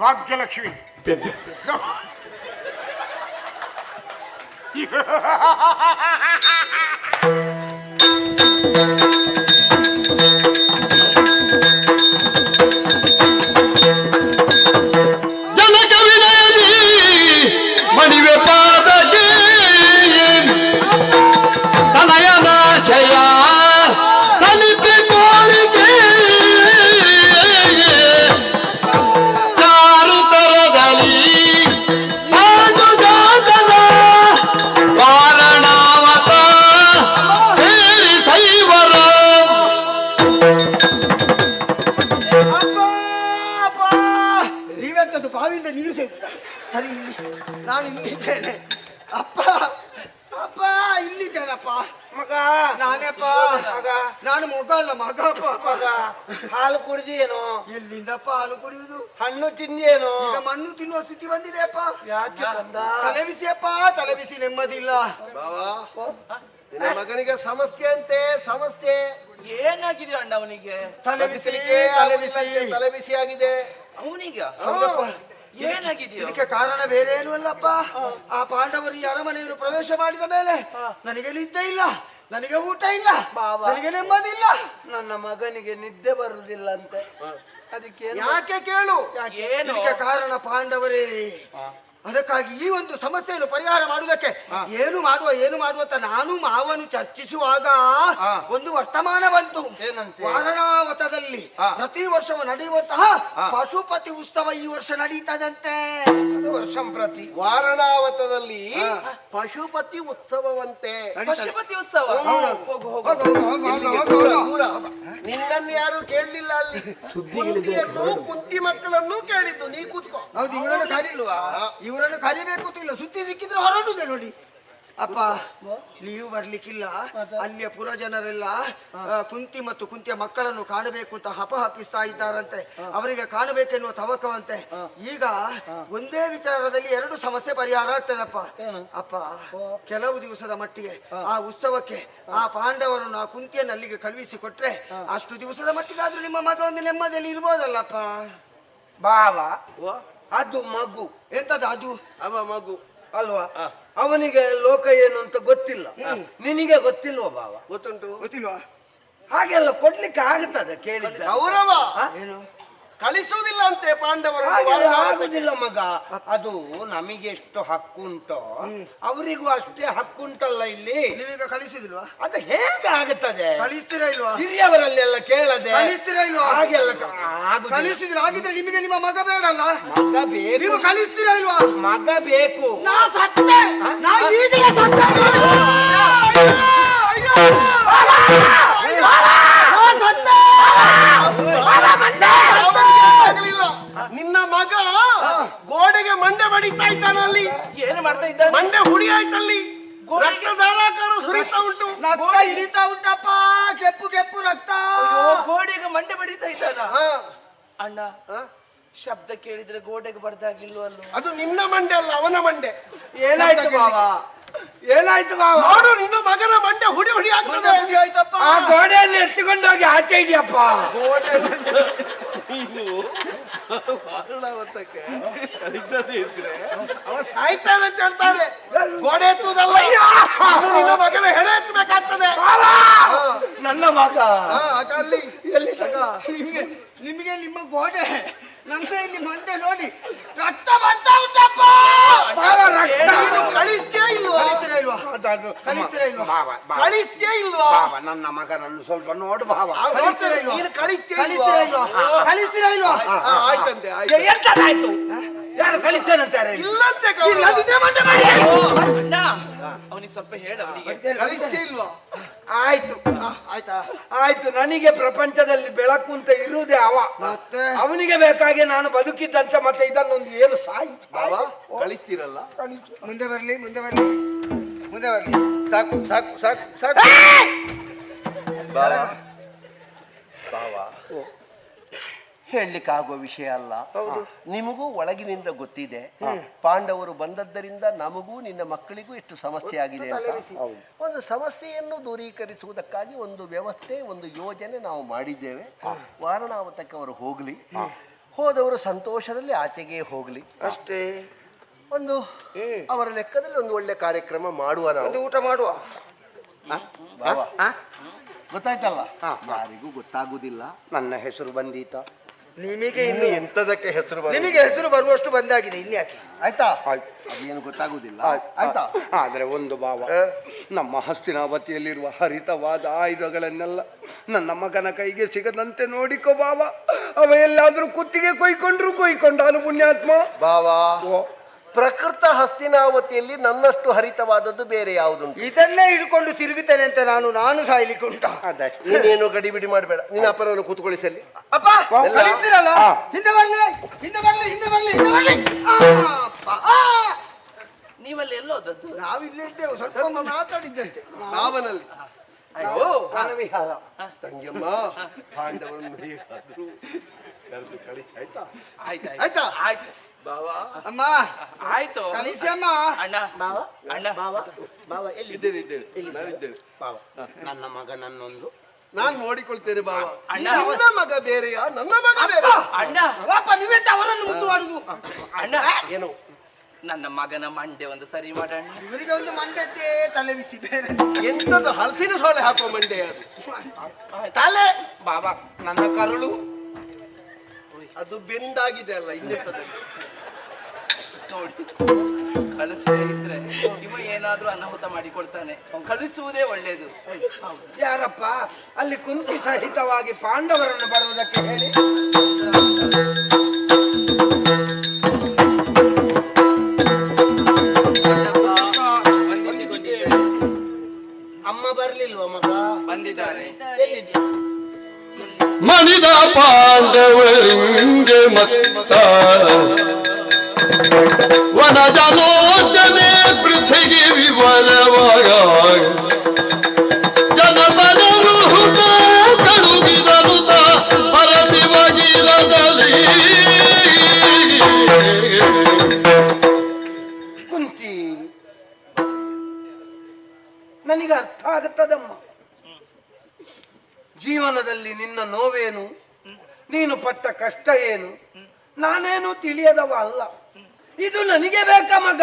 ಭಾಗ್ಯಲಕ್ಷ್ಮಿ. ನಾನು ಇಲ್ಲಿದ್ದೇನೆ ಅಪ್ಪ. ಅಪ್ಪ ಇಲ್ಲಿದ್ದೇನಪ್ಪ. ಮಗ ನಾನೇಪ್ಪ ಮಗ. ನಾನು ಮಗ ಅಲ್ಲ ಮಗ. ಮಗ ಹಾಲು ಕುಡಿದೇನು? ಎಲ್ಲಿಂದಪ್ಪ ಹಾಲು ಕುಡಿಯುವುದು? ಹಣ್ಣು ತಿಂದೇನು? ಈಗ ಮಣ್ಣು ತಿನ್ನುವ ಸ್ಥಿತಿ ಬಂದಿದೆ ಅಪ್ಪ. ಯಾಕೆ ಬಂದ? ತಲೆಬಿಸಿ ಅಪ್ಪ, ತಲೆಬಿಸಿ ನೆಮ್ಮದಿಲ್ಲ. ನಿನ್ನ ಮಗನಿಗೆ ಸಮಸ್ಯೆ ಅಂತೆ. ಸಮಸ್ಯೆ ಏನಾಗಿದೆ ಅಣ್ಣ ಅವನಿಗೆ? ತಲೆಬಿಸಿ ತಲೆಬಿಸಿ ಆಗಿದೆ ಅವನಿಗೆ. ಹೌದಪ್ಪ. ಏನಾಗಿದೆಯೋ? ಇದಕ್ಕೆ ಕಾರಣ ಬೇರೆ ಏನು ಅಲ್ಲಪ್ಪ. ಆ ಪಾಂಡವರು ಈ ಅರಮನೆಯನ್ನು ಪ್ರವೇಶ ಮಾಡಿದ ಮೇಲೆ ನನಗೆ ನಿದ್ದೆ ಇಲ್ಲ, ನನಗೆ ಊಟ ಇಲ್ಲ, ನನಗೆ ನೆಮ್ಮದಿ ಇಲ್ಲ. ನನ್ನ ಮಗನಿಗೆ ನಿದ್ದೆ ಬರುವುದಿಲ್ಲ ಅಂತೆ. ಅದಕ್ಕೆ ಯಾಕೆ ಕೇಳು? ಏನು? ಇದಕ್ಕೆ ಕಾರಣ ಪಾಂಡವರೇ. ಅದಕ್ಕಾಗಿ ಈ ಒಂದು ಸಮಸ್ಯೆಯನ್ನು ಪರಿಹಾರ ಮಾಡುವುದಕ್ಕೆ ಏನು ಮಾಡುವ ಅಂತ ನಾನು ಮಾವನು ಚರ್ಚಿಸುವಾಗ ಒಂದು ವರ್ತಮಾನ ಬಂತು. ವಾರಣಾವತದಲ್ಲಿ ಪ್ರತಿ ವರ್ಷವೂ ನಡೆಯುವಂತಹ ಪಶುಪತಿ ಉತ್ಸವ ಈ ವರ್ಷ ನಡೀತದಂತೆ. ಸಂಪ್ರತಿ ವಾರಣಾವತದಲ್ಲಿ ಪಶುಪತಿ ಉತ್ಸವವಂತೆ. ಪಶುಪತಿ ಉತ್ಸವ. ನಿನ್ನನ್ನು ಯಾರು ಕೇಳಲಿಲ್ಲ. ಅಲ್ಲಿ ಸುದ್ದಿಯನ್ನು ಕುಂತಿ ಮಕ್ಕಳನ್ನು ಕೇಳಿದ್ದು. ನೀ ಕೂತ್ಕೋ. ಹೌದು, ಇವರನ್ನು ಕರೀಲ್ವಾ? ಇವರನ್ನು ಕರಿಬೇಕು ಇಲ್ಲ. ಸುದ್ದಿ ಸಿಕ್ಕಿದ್ರೆ ಹೊರಡುದೆ ನೋಡಿ. ಅಪ್ಪ ನೀವು ಬರ್ಲಿಕ್ಕಿಲ್ಲ. ಅಲ್ಲಿಯ ಪುರ ಜನರೆಲ್ಲ ಕುಂತಿ ಮತ್ತು ಕುಂತಿಯ ಮಕ್ಕಳನ್ನು ಕಾಣಬೇಕು ಅಂತ ಹಪಿಸ್ತಾ ಇದ್ದಾರಂತೆ. ಅವರಿಗೆ ಕಾಣಬೇಕೆನ್ನುವ ತವಕವಂತೆ. ಈಗ ಒಂದೇ ವಿಚಾರದಲ್ಲಿ ಎರಡು ಸಮಸ್ಯೆ ಪರಿಹಾರ ಆಗ್ತದಪ್ಪ. ಅಪ್ಪ ಕೆಲವು ದಿವಸದ ಮಟ್ಟಿಗೆ ಆ ಉತ್ಸವಕ್ಕೆ ಆ ಪಾಂಡವರನ್ನು ಆ ಕುಂತಿಯನ್ನು ಅಲ್ಲಿಗೆ ಕಳುಹಿಸಿ ಕೊಟ್ರೆ ಅಷ್ಟು ದಿವಸದ ಮಟ್ಟಿಗಾದ್ರೂ ನಿಮ್ಮ ಮಗ ಒಂದು ನೆಮ್ಮದಿಯಲ್ಲಿ ಇರ್ಬೋದಲ್ಲಪ್ಪ. ಬಾವಾ ಅದು ಮಗು. ಎಂತದ ಅದು? ಅವ ಮಗು ಅಲ್ವಾ? ಅವನಿಗೆ ಲೋಕ ಏನು ಅಂತ ಗೊತ್ತಿಲ್ಲ. ನಿನಗೆ ಗೊತ್ತಿಲ್ವಾ ಬಾವ? ಗೊತ್ತುಂಟು. ಗೊತ್ತಿಲ್ವಾ? ಹಾಗೆಲ್ಲ ಕೊಡ್ಲಿಕ್ಕೆ ಆಗುತ್ತದೆ? ಕೇಳಿದ್ದ ಗೌರವ ಏನು ಕಳಿಸುವುದಿಲ್ಲ ಅಂತೆ ಪಾಂಡವರು. ಆಗುದಿಲ್ಲ ಮಗ. ಅದು ನಮಗೆ ಎಷ್ಟು ಹಕ್ಕುಂಟೋ ಅವರಿಗೂ ಅಷ್ಟೇ ಹಕ್ಕುಂಟಲ್ಲ. ಇಲ್ಲಿ ನೀವೀಗ ಕಳಿಸುದಿಲ್ವಾ? ಅದು ಹೇಗೆ ಆಗುತ್ತದೆ? ಕಳಿಸ್ತೀರಾ ಇಲ್ವಾ? ಹಿರಿಯವರಲ್ಲೆಲ್ಲ ಕೇಳದೆ ಕಳಿಸ್ತೀರಾ ಇಲ್ವಾ? ಹಾಗೆಲ್ಲ ಕಳಿಸುದಿಲ್ಲ. ಆಗಿದ್ರೆ ನಿಮಗೆ ನಿಮ್ಮ ಮಗ ಬೇಡಲ್ಲ? ಮಗ ಬೇಕು. ನೀವು ಕಳಿಸ್ತೀರಾ ಇಲ್ವಾ? ಮಗ ಬೇಕು. ನಾ ಸತ್ತೆ. ನಾ ಈಗಲೇ ಸತ್ತೆ. ನಿನ್ನ ಮಗ ಗೋಡೆಗೆ ಮಂಡೆ ಬಡಿತಾ ಇದ್ದಾನಲ್ಲಿ. ಏನು ಮಾಡ್ತಾ ಇದ್ದಾನೆ? ಮಂಡೆ ಹುಡಿ ಆಯ್ತಲ್ಲಿ. ರಕ್ತಧಾರಾಕಾರ ಸುರಿತಾ ಉಂಟು. ರಕ್ತ ಇಳಿತಾ ಉಂಟಪ್ಪ. ಕೆಂಪು ಕೆಂಪು ರಕ್ತ. ಗೋಡೆಗೆ ಮಂಡೆ ಬಡಿತಾ ಇದ್ದಾನ. ಅಣ್ಣ ಶಬ್ದ ಕೇಳಿದ್ರೆ ಗೋಡೆಗೆ ಬಡ್ದಾಗಿಲ್ವಲ್ಲ? ಅದು ನಿನ್ನ ಮಂಡೆ ಅಲ್ಲ, ಅವನ ಮಂಡೆ. ಏನಾಯ್ತು ಬಾವ? ಏನಾಯ್ತು ಬಾವ? ನೋಡು, ನಿನ್ನ ಮಗನ ಮಂಡೆ ಹುಡಿ ಹುಡಿ ಆಗ್ತದೆ. ಆಯ್ತಪ್ಪ. ಆ ಗೋಡೆಯನ್ನು ಎತ್ತಿಕೊಂಡೋಗಿ ಆಚೆ ಇದೆಯಪ್ಪ. ಗೋಡೆ ಇದ್ರೆ ಅವ ಸಾಯ್ತಾನೆ ಅಂತ ಹೇಳ್ತಾರೆ. ಗೋಡೆ ಎತ್ತುವುದಲ್ಲ, ನಿನ್ನ ಮಗನ ಹೆಡೆ ಎತ್ತಬೇಕಾಗ್ತದೆ. ನನ್ನ ಮಗ ಅಲ್ಲಿ ಎಲ್ಲಿ? ನಿಮಗೆ ನಿಮ್ಮ ಗೋಡೆ ನಂಗೆ ಇಲ್ಲಿ ಮಂದೆ ನೋಡಿ ರಕ್ತ ಬರ್ತಾ ಉಂಟಪ್ಪ. ಕಳಿಸ್ತೇ ಇಲ್ವಾ? ಕಳಿಸ್ತೀರಾ ಇಲ್ವಾ? ಕಳಿಸ್ತೇ ಇಲ್ವಾ? ನನ್ನ ಮಗನನ್ನು ಸ್ವಲ್ಪ ನೋಡು ಬಾವ. ನೀನು ಕಳಿಸ್ತೀರಾ ಇಲ್ವಾ? ಆಯ್ತಂತೆ. ಎಂತದಾಯ್ತು? ಯಾರು ಕಳಿಸ್ತೇನಂತಾರೆ? ಇಲ್ಲಂತೆ. ಅಣ್ಣ ಅವನಿಗೆ ಸ್ವಲ್ಪ ಹೇಳ. ಅವನಿಗೆ ಕಳಿಸ್ತೇ ಇಲ್ವಾ? ಆಯ್ತು. ಆಯ್ತಾ? ಆಯ್ತು. ನನಗೆ ಪ್ರಪಂಚದಲ್ಲಿ ಬೆಳಕು ಅಂತ ಇರುವುದೇ ಅವ. ಮತ್ತೆ ಅವನಿಗೆ ಬೇಕಾಗಿ ನಾನು ಬದುಕಿದ್ದಂತೆ ಮತ್ತೆ ಇದನ್ನೊಂದು ಏನು ಸಾಯ್ತು. ಕಳಿಸ್ತೀರಲ್ಲ? ಮುಂದೆ ಬರ್ಲಿ, ಮುಂದೆ ಬರ್ಲಿ, ಮುಂದೆ ಬರ್ಲಿ. ಸಾಕು ಸಾಕು ಸಾಕು ಸಾಕು. ಹೇಳಲಿಕ್ಕಾಗುವ ವಿಷಯ ಅಲ್ಲ. ನಿಮಗೂ ಒಳಗಿನಿಂದ ಗೊತ್ತಿದೆ, ಪಾಂಡವರು ಬಂದದ್ದರಿಂದ ನಮಗೂ ನಿನ್ನ ಮಕ್ಕಳಿಗೂ ಎಷ್ಟು ಸಮಸ್ಯೆ ಆಗಿದೆ ಅಂತ. ಒಂದು ಸಮಸ್ಯೆಯನ್ನು ದೂರೀಕರಿಸುವುದಕ್ಕಾಗಿ ಒಂದು ವ್ಯವಸ್ಥೆ, ಒಂದು ಯೋಜನೆ ನಾವು ಮಾಡಿದ್ದೇವೆ. ವಾರಣಾವತಕ್ಕೆ ಅವರು ಹೋದವರು ಸಂತೋಷದಲ್ಲಿ ಆಚೆಗೆ ಹೋಗ್ಲಿ ಅಷ್ಟೇ. ಒಂದು ಅವರ ಲೆಕ್ಕದಲ್ಲಿ ಒಂದು ಒಳ್ಳೆ ಕಾರ್ಯಕ್ರಮ ಮಾಡುವ ನಾವು. ಒಂದು ಊಟ ಮಾಡುವ. ಬಾವ, ಗೊತ್ತಾಯ್ತಲ್ಲ, ಯಾರಿಗೂ ಗೊತ್ತಾಗುದಿಲ್ಲ ನನ್ನ ಹೆಸರು ಬಂದೀತ. ನಿಮಗೆ ಇನ್ನು ಎಂತದಕ್ಕೆ ಹೆಸರು ನಿಮಗೆ ಹೆಸರು ಬರುವಷ್ಟು ಬಂದಾಗಿದೆ, ಇಲ್ಲಿ ಯಾಕೆ? ಆಯ್ತಾ? ಅದೇನು ಗೊತ್ತಾಗುದಿಲ್ಲ ಆಯ್ತಾ? ಆದ್ರೆ ಒಂದು ಭಾವ, ನಮ್ಮ ಹಸ್ತಿನಾವತಿಯಲ್ಲಿರುವ ಹರಿತವಾದ ಆಯುಧಗಳನ್ನೆಲ್ಲ ನನ್ನ ಮಗನ ಕೈಗೆ ಸಿಗದಂತೆ ನೋಡಿಕೋ ಬಾವ. ಅವ ಎಲ್ಲಾದ್ರೂ ಕುತ್ತಿಗೆ ಕೊಯ್ಕೊಂಡಾನು ಪುಣ್ಯಾತ್ಮ. ಬಾವಾ, ಪ್ರಕೃತ ಹಸ್ತಿನಾವತಿಯಲ್ಲಿ ನನ್ನಷ್ಟು ಹರಿತವಾದದ್ದು ಬೇರೆ ಯಾವುದುಂಟು? ಇದನ್ನೇ ಹಿಡ್ಕೊಂಡು ತಿರುಗುತ್ತೇನೆ ಅಂತ ನಾನು ಸಾಯ್ಲಿಕ್ಕೆ ಉಂಟ. ನೀನೇನು ಗಡಿಬಿಡಿ ಮಾಡಬೇಡ, ನಿನ್ನ ಅಪ್ಪನನ್ನು ಕೂತ್ಕೊಳ್ಳಿಸಲ್ಲಿ. ಅಪ್ಪ ಕಳಿಸ್ತೀರಲ್ಲ, ಹಿಂದೆ ಬರ್ಲಿ, ಹಿಂದೆ ಬರ್ಲಿ, ಹಿಂದೆ ಬರ್ಲಿ, ಹಿಂದೆ ಬರ್ಲಿ. ನೀವಲ್ಲಿ ಎಲ್ಲೋದದ್ದು? ನಾವಿಲ್ಲೇ ಇದ್ದೇವೆ, ಸ್ವಲ್ಪ ಮಾತಾಡಿದ್ದಂತೆ. ನಾವನಲ್ಲಿ ವನವಿಹಾರ. ತಂಗಿಯಮ್ಮ, ಪಾಂಡವರನ್ನು ಹೇಗಾದ್ರೂ ಕರೆದು ಕಳಿಸಿ, ಆಯ್ತಾ? ಆಯ್ತಾ? ಆಯ್ತು ಬಾವಾ, ಅಮ್ಮ ಆಯ್ತು. ಕಳಿಸಿ ಅಮ್ಮ. ಅಣ್ಣ ಅಣ್ಣ ಇದ್ದೇವೆ ನಾವಿದ್ದೇವೆ. ನನ್ನ ಮಗನನ್ನೊಂದು ನಾನು ನೋಡಿಕೊಳ್ತೇನೆ ಬಾವ. ಅಣ್ಣ. ನನ್ನ ಮಗ ಬೇರೆಯಾ, ನನ್ನ ಮಗ ಬೇರೆ? ಅಣ್ಣ ಅಪ್ಪ ನೀವೆಂತ ಅವರನ್ನು ಮುದ್ದು ಮಾಡುದು? ಅಣ್ಣ, ಏನು ನನ್ನ ಮಗನ ಮಂಡೆ ಒಂದು ಸರಿ ಮಾಡೋಣ. ಇವರಿಗೆ ಒಂದು ಮಂಡದ್ದೇ ತಲೆ ಬಿಸಿ ಬೇರೆ. ಎಂತದ್ದು ಹಲಸಿನ ಸೊಳ್ಳೆ ಹಾಕುವ ಮಂಡೆ ಅದು? ತಲೆ ಬಾಬಾ ನನ್ನ ಕರುಳು ಅದು ಬೆಂದಾಗಿದೆ ಅಲ್ಲ, ಇನ್ನೆಂತದಲ್ಲಿ ನೋಡಿ. ಕಳಿಸದೇ ಇದ್ರೆ ಇವ ಏನಾದ್ರೂ ಅನಾಹುತ ಮಾಡಿಕೊಳ್ತಾನೆ. ಕಳಿಸುವುದೇ ಒಳ್ಳೇದು. ಯಾರಪ್ಪ ಅಲ್ಲಿ ಕುಂತಿ ಸಹಿತವಾಗಿ ಪಾಂಡವರನ್ನು ಬರುವುದಕ್ಕೆ ಹೇಳಿ. ಅಮ್ಮ ಬರ್ಲಿಲ್ವ ಮಗ? ಬಂದಿದ್ದಾರೆ. ಮನಿದ ಪಾಂಡವರಿಂಗೆ ಮತ್ತ ವನಜಲೋಚನೆ ಪೃಥಿಗೆ ವಿವರವಾಗ ಜನಪದರು ಹುತ ಕಡುಗಿದನುತ ಪರದಿವಗಿರದಲ್ಲಿ. ಕುಂತಿ, ನನಗೆ ಅರ್ಥ ಆಗುತ್ತದಮ್ಮ. ಜೀವನದಲ್ಲಿ ನಿನ್ನ ನೋವೇನು, ನೀನು ಪಟ್ಟ ಕಷ್ಟ ಏನು, ನಾನೇನು ತಿಳಿಯದವ ಅಲ್ಲ. ಇದು ನನಗೆ ಬೇಕಾ ಮಗ?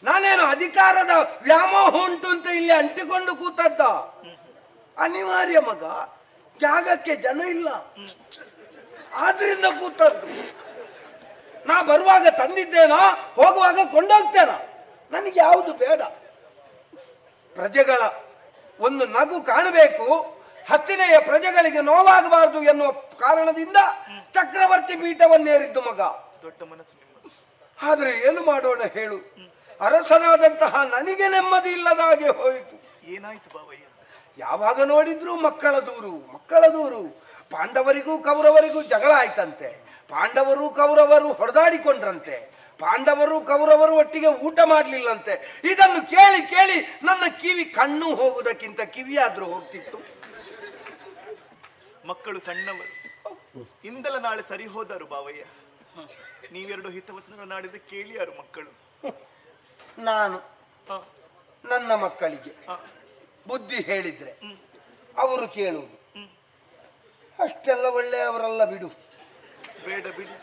ನಾನೇನು ಅಧಿಕಾರದ ವ್ಯಾಮೋಹ ಉಂಟು ಅಂತ ಇಲ್ಲಿ ಅಂಟಿಕೊಂಡು ಕೂತದ್ದ? ಅನಿವಾರ್ಯ ಮಗ, ಜಾಗಕ್ಕೆ ಜನ ಇಲ್ಲ, ಆದ್ರಿಂದ ಕೂತದ್ದು. ನಾ ಬರುವಾಗ ತಂದಿದ್ದೇನೋ, ಹೋಗುವಾಗ ಕೊಂಡೋಗ್ತೇನ. ನನಗೆ ಯಾವುದು ಬೇಡ. ಪ್ರಜೆಗಳ ಒಂದು ನಗು ಕಾಣಬೇಕು, ಹತ್ತಿನೆಯ ಪ್ರಜೆಗಳಿಗೆ ನೋವಾಗಬಾರದು ಎನ್ನುವ ಕಾರಣದಿಂದ ಚಕ್ರವರ್ತಿ ಪೀಠವನ್ನೇರಿದ್ದು ಮಗ. ದೊಡ್ಡ ಮನಸ್ಸು ನಿಮ್ಮದು. ಆದ್ರೆ ಏನು ಮಾಡೋಣ ಹೇಳು? ಅರಸನಾದಂತಹ ನನಗೆ ನೆಮ್ಮದಿ ಇಲ್ಲದ ಹಾಗೆ ಹೋಯಿತು. ಏನಾಯ್ತು ಬಾವಯ್ಯ? ಯಾವಾಗ ನೋಡಿದ್ರು ಮಕ್ಕಳ ದೂರು. ಪಾಂಡವರಿಗೂ ಕೌರವರಿಗೂ ಜಗಳ ಆಯ್ತಂತೆ. ಪಾಂಡವರು ಕೌರವರು ಹೊಡೆದಾಡಿಕೊಂಡ್ರಂತೆ. ಪಾಂಡವರು ಕೌರವರು ಒಟ್ಟಿಗೆ ಊಟ ಮಾಡ್ಲಿಲ್ಲಂತೆ. ಇದನ್ನು ಕೇಳಿ ಕೇಳಿ ನನ್ನ ಕಿವಿ ಕಣ್ಣು ಹೋಗುವುದಕ್ಕಿಂತ ಕಿವಿಯಾದ್ರೂ ಹೋಗ್ತಿತ್ತು. ಮಕ್ಕಳು ಸಣ್ಣವರು, ಇಂದಲ ನಾಳೆ ಸರಿ ಹೋದರು ಬಾವಯ್ಯ. ನೀವೆರಡು ಹಿತವಚನಗಳನ್ನಾಡಿದ್ರೆ ಕೇಳಿಯಾರು ಮಕ್ಕಳು. ನಾನು ನನ್ನ ಮಕ್ಕಳಿಗೆ ಬುದ್ಧಿ ಹೇಳಿದ್ರೆ ಅವರು ಕೇಳುವುದು. ಅಷ್ಟೆಲ್ಲ ಒಳ್ಳೆಯವರಲ್ಲ ಬಿಡು. ಬೇಡ ಬಿಡಿ.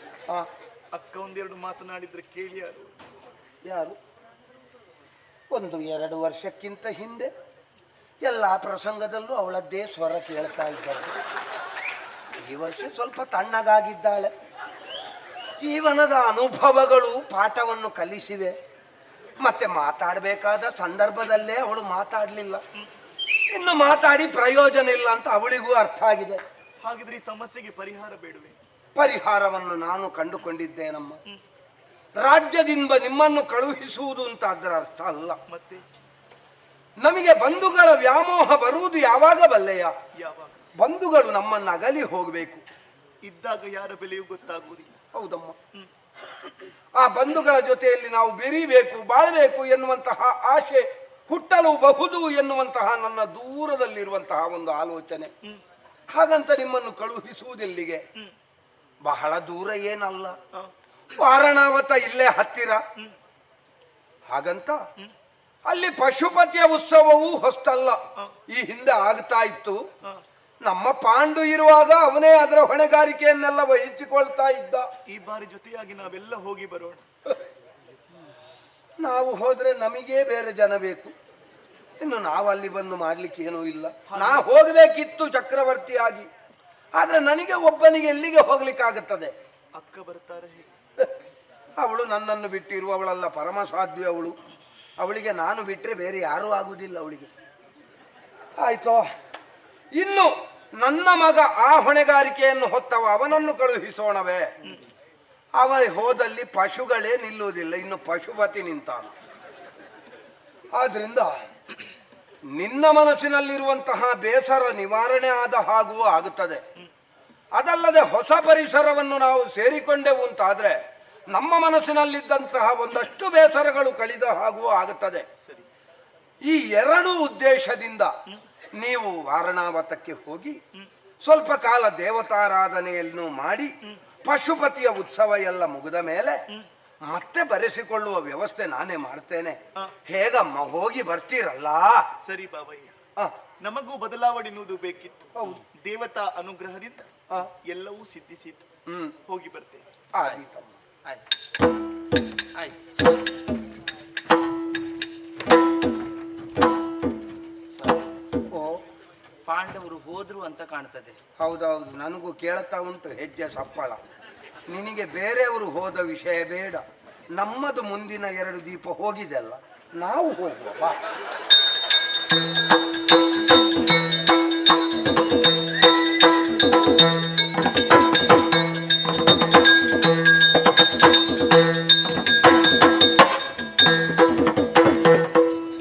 ಅಕ್ಕ ಒಂದೆರಡು ಮಾತನಾಡಿದ್ರೆ ಕೇಳಿಯಾರು. ಯಾರು? 1-2 ವರ್ಷಕ್ಕಿಂತ ಹಿಂದೆ ಎಲ್ಲ ಪ್ರಸಂಗದಲ್ಲೂ ಅವಳದ್ದೇ ಸ್ವರ ಕೇಳ್ತಾ ಇದ್ದಾರೆ. ಈ ವರ್ಷ ಸ್ವಲ್ಪ ತಣ್ಣಗಾಗಿದ್ದಾಳೆ. ಜೀವನದ ಅನುಭವಗಳು ಪಾಠವನ್ನು ಕಲಿಸಿವೆ. ಮತ್ತೆ ಮಾತಾಡಬೇಕಾದ ಸಂದರ್ಭದಲ್ಲೇ ಅವಳು ಮಾತಾಡಲಿಲ್ಲ. ಇನ್ನು ಮಾತಾಡಿ ಪ್ರಯೋಜನ ಇಲ್ಲ ಅಂತ ಅವಳಿಗೂ ಅರ್ಥ ಆಗಿದೆ. ಹಾಗಿದ್ರೆ ಈ ಸಮಸ್ಯೆಗೆ ಪರಿಹಾರ ಬೇಡವೆ? ಪರಿಹಾರವನ್ನು ನಾನು ಕಂಡುಕೊಂಡಿದ್ದೇನಮ್ಮ. ರಾಜ್ಯದಿಂದ ನಿಮ್ಮನ್ನು ಕಳುಹಿಸುವುದು ಅಂತ ಅದರ ಅರ್ಥ ಅಲ್ಲ. ಮತ್ತೆ ನಮಗೆ ಬಂಧುಗಳ ವ್ಯಾಮೋಹ ಬರುವುದು ಯಾವಾಗ ಬಲ್ಲೆಯ? ಯಾವಾಗ? ಬಂಧುಗಳು ನಮ್ಮನ್ನು ಅಗಲಿ ಹೋಗಬೇಕು. ಇದ್ದಾಗ ಯಾರ ಬೆಲೆಯೂ ಗೊತ್ತಾಗುವುದಿಲ್ಲ. ಹೌದಮ್ಮ. ಆ ಬಂಧುಗಳ ಜೊತೆಯಲ್ಲಿ ನಾವು ಬೆರೀಬೇಕು, ಬಾಳ್ಬೇಕು ಎನ್ನುವಂತಹ ಆಶೆ ಹುಟ್ಟಲು ಬಹುದು ಎನ್ನುವಂತಹ ನನ್ನ ದೂರದಲ್ಲಿರುವಂತಹ ಒಂದು ಆಲೋಚನೆ. ಹಾಗಂತ ನಿಮ್ಮನ್ನು ಕಳುಹಿಸುವುದೆಲ್ಲಿಗೆ? ಬಹಳ ದೂರ ಏನಲ್ಲ, ವಾರಣಾವತ ಇಲ್ಲೇ ಹತ್ತಿರ. ಹಾಗಂತ ಅಲ್ಲಿ ಪಶುಪತಿಯ ಉತ್ಸವವೂ ಹೊಸ್ತಲ್ಲ, ಈ ಹಿಂದೆ ಆಗ್ತಾ ಇತ್ತು. ನಮ್ಮ ಪಾಂಡು ಇರುವಾಗ ಅವನೇ ಅದರ ಹೊಣೆಗಾರಿಕೆಯನ್ನೆಲ್ಲ ವಹಿಸಿಕೊಳ್ತಾ ಇದ್ದ. ಈ ಬಾರಿ ಜೊತೆಯಾಗಿ ನಾವೆಲ್ಲ ಹೋಗಿ ಬರೋಣ. ನಾವು ಹೋದ್ರೆ ನಮಗೇ ಬೇರೆ ಜನ ಬೇಕು, ಇನ್ನು ನಾವು ಅಲ್ಲಿ ಬಂದು ಮಾಡ್ಲಿಕ್ಕೆ ಏನೂ ಇಲ್ಲ. ನಾ ಹೋಗ್ಬೇಕಿತ್ತು ಚಕ್ರವರ್ತಿಯಾಗಿ, ಆದ್ರೆ ನನಗೆ ಒಬ್ಬನಿಗೆ ಎಲ್ಲಿಗೆ ಹೋಗ್ಲಿಕ್ಕಾಗುತ್ತದೆ? ಅಕ್ಕ ಬರ್ತಾರೆ. ಅವಳು ನನ್ನನ್ನು ಬಿಟ್ಟಿರುವವಳಲ್ಲ, ಪರಮ ಸಾಧ್ವಿ ಅವಳು. ಅವಳಿಗೆ ನಾನು ಬಿಟ್ಟರೆ ಬೇರೆ ಯಾರೂ ಆಗುವುದಿಲ್ಲ ಅವಳಿಗೆ. ಆಯ್ತೋ, ಇನ್ನು ನನ್ನ ಮಗ ಆ ಹೊಣೆಗಾರಿಕೆಯನ್ನು ಹೊತ್ತವ, ಅವನನ್ನು ಕಳುಹಿಸೋಣವೇ? ಅವ ಹೋದಲ್ಲಿ ಪಶುಗಳೇ ನಿಲ್ಲುವುದಿಲ್ಲ, ಇನ್ನು ಪಶುಪತಿ ನಿಂತಾನ. ಆದ್ರಿಂದ ನಿನ್ನ ಮನಸ್ಸಿನಲ್ಲಿರುವಂತಹ ಬೇಸರ ನಿವಾರಣೆ ಆದ ಹಾಗೂ ಆಗುತ್ತದೆ. ಅದಲ್ಲದೆ ಹೊಸ ಪರಿಸರವನ್ನು ನಾವು ಸೇರಿಕೊಂಡೆವು ಅಂತಾದ್ರೆ ನಮ್ಮ ಮನಸ್ಸಿನಲ್ಲಿದ್ದಂತಹ ಒಂದಷ್ಟು ಬೇಸರಗಳು ಕಳೆದ ಹಾಗೂ ಆಗುತ್ತದೆ. ಈ ಎರಡು ಉದ್ದೇಶದಿಂದ ನೀವು ವಾರಣಾವತಕ್ಕೆ ಹೋಗಿ ಸ್ವಲ್ಪ ಕಾಲ ದೇವತಾರಾಧನೆಯನ್ನು ಮಾಡಿ ಪಶುಪತಿಯ ಉತ್ಸವ ಎಲ್ಲ ಮುಗಿದ ಮೇಲೆ ಮತ್ತೆ ಬರೆಸಿಕೊಳ್ಳುವ ವ್ಯವಸ್ಥೆ ನಾನೇ ಮಾಡ್ತೇನೆ. ಹೇಗಮ್ಮ, ಹೋಗಿ ಬರ್ತೀರಲ್ಲ? ಸರಿ ಬಾಬಯ್ಯ, ನಮಗೂ ಬದಲಾವಣೆ ಎನ್ನುವುದು ಬೇಕಿತ್ತು. ದೇವತಾ ಅನುಗ್ರಹದಿಂದ ಎಲ್ಲವೂ ಸಿದ್ಧಿಸಿತು. ಹೋಗಿ ಬರ್ತೇವೆ. ಆಯ್ತಮ್ಮ, ಆಯ್ತು ಆಯ್ತು. ಪಾಂಡವರು ಹೋದ್ರು ಅಂತ ಕಾಣ್ತದೆ. ಹೌದೌದು, ನನಗೂ ಕೇಳ್ತಾ ಉಂಟು ಹೆಜ್ಜೆ ಸಪ್ಪಳ. ನಿನಗೆ ಬೇರೆಯವರು ಹೋದ ವಿಷಯ ಬೇಡ, ನಮ್ಮದು ಮುಂದಿನ 2 ದೀಪ ಹೋಗಿದೆಲ್ಲ, ನಾವು ಹೋಗುವ ಬಾ.